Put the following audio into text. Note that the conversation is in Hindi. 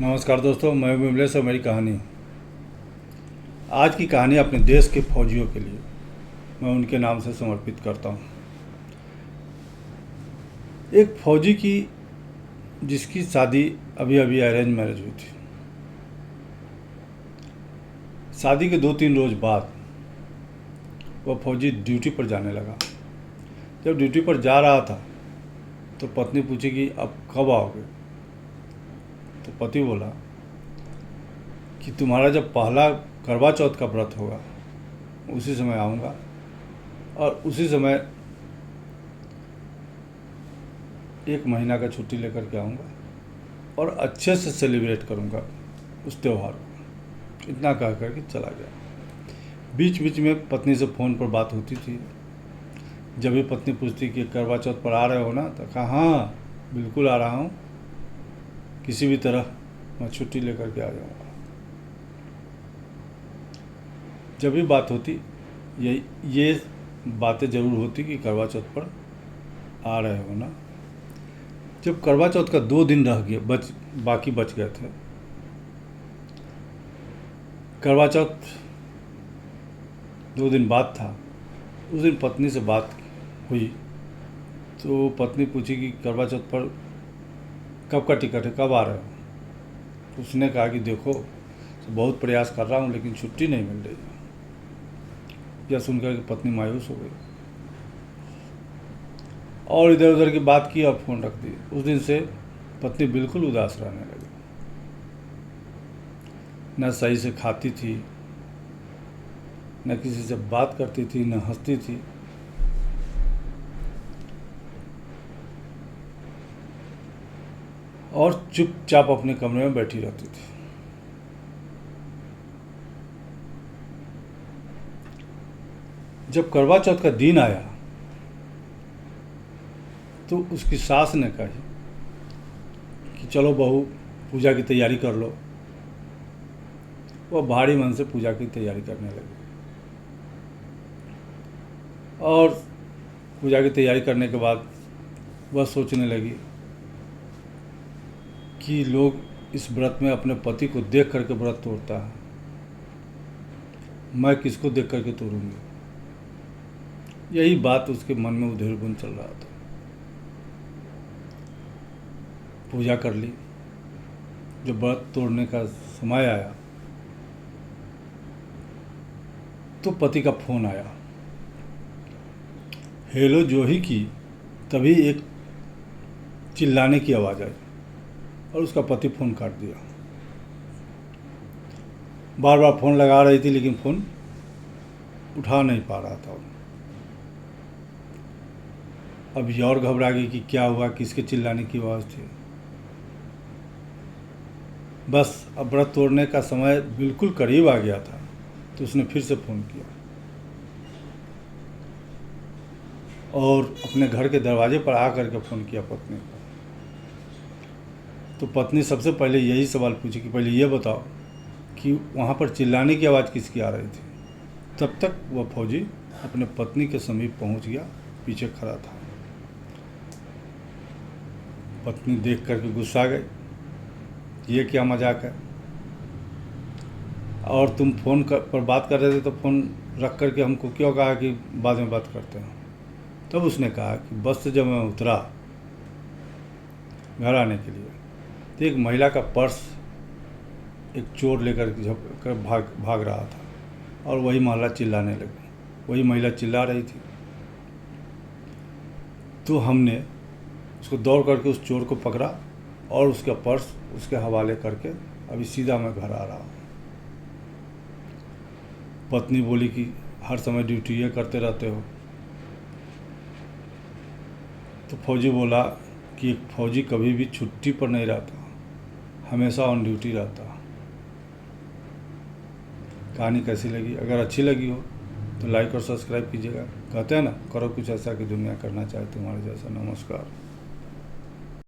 नमस्कार दोस्तों, मैं विमलेश और मेरी कहानी। आज की कहानी अपने देश के फौजियों के लिए मैं उनके नाम से समर्पित करता हूँ। एक फौजी की जिसकी शादी अभी अभी अरेंज मैरिज हुई थी। शादी के 2-3 रोज बाद वह फौजी ड्यूटी पर जाने लगा। जब ड्यूटी पर जा रहा था तो पत्नी पूछी कि अब कब आओगे। तो पति बोला कि तुम्हारा जब पहला करवा चौथ का व्रत होगा उसी समय आऊँगा और उसी समय 1 महीना का छुट्टी लेकर के आऊँगा और अच्छे से सेलिब्रेट करूँगा उस त्यौहार को। इतना कह कर के चला गया। बीच बीच में पत्नी से फ़ोन पर बात होती थी। जब भी पत्नी पूछती कि करवा चौथ पर आ रहे हो ना, तो कहा हाँ बिल्कुल आ रहा हूँ, किसी भी तरह मैं छुट्टी लेकर के आ जाऊँगा। जब भी बात होती ये बातें ज़रूर होती कि करवा चौथ पर आ रहे हो ना। जब करवा चौथ का 2 दिन रह गए बाकी बच गए थे। करवा चौथ 2 दिन बाद था। उस दिन पत्नी से बात हुई तो पत्नी पूछी कि करवा चौथ पर कब का टिकट है, कब आ रहे हो। उसने कहा कि देखो तो बहुत प्रयास कर रहा हूँ लेकिन छुट्टी नहीं मिल रही। यह सुनकर कि पत्नी मायूस हो गई और इधर उधर की बात की और फ़ोन रख दी। उस दिन से पत्नी बिल्कुल उदास रहने लगी। न सही से खाती थी, न किसी से बात करती थी, न हंसती थी। और चुपचाप अपने कमरे में बैठी रहती थी। जब करवा चौथ का दिन आया तो उसकी सास ने कहा कि चलो बहू पूजा की तैयारी कर लो। वह भारी मन से पूजा की तैयारी करने लगी और पूजा की तैयारी करने के बाद वह सोचने लगी कि लोग इस व्रत में अपने पति को देख करके व्रत तोड़ता है, मैं किसको देख करके तोड़ूंगी। यही बात उसके मन में उधेड़ बुन चल रहा था। पूजा कर ली। जब व्रत तोड़ने का समय आया तो पति का फ़ोन आया। हेलो जो ही की, तभी एक चिल्लाने की आवाज़ आई और उसका पति फ़ोन काट दिया। बार बार फ़ोन लगा रही थी लेकिन फ़ोन उठा नहीं पा रहा था। अब ये और घबरा गई कि क्या हुआ, किसके चिल्लाने की आवाज़ थी। बस अब व्रत तोड़ने का समय बिल्कुल करीब आ गया था तो उसने फिर से फ़ोन किया और अपने घर के दरवाजे पर आकर के फ़ोन किया पत्नी को। तो पत्नी सबसे पहले यही सवाल पूछी कि पहले ये बताओ कि वहाँ पर चिल्लाने की आवाज़ किसकी आ रही थी। तब तक वह फौजी अपने पत्नी के समीप पहुँच गया, पीछे खड़ा था। पत्नी देख करके गुस्सा गई, ये क्या मजाक है, और तुम फ़ोन पर बात कर रहे थे तो फ़ोन रख करके हमको क्यों कहा कि बाद में बात करते हैं। तब उसने कहा कि बस से जब मैं उतरा घर आने के लिए तो एक महिला का पर्स एक चोर लेकर भाग रहा था और वही महिला चिल्लाने लगी। वही महिला चिल्ला रही थी तो हमने उसको दौड़ करके उस चोर को पकड़ा और उसका पर्स उसके हवाले करके अभी सीधा मैं घर आ रहा हूँ। पत्नी बोली कि हर समय ड्यूटी ये करते रहते हो। तो फौजी बोला कि एक फौजी कभी भी छुट्टी पर नहीं रहता, हमेशा ऑन ड्यूटी रहता। कहानी कैसी लगी? अगर अच्छी लगी हो तो लाइक और सब्सक्राइब कीजिएगा। कहते हैं ना, करो कुछ ऐसा कि दुनिया करना चाहे तुम्हारे जैसा। नमस्कार।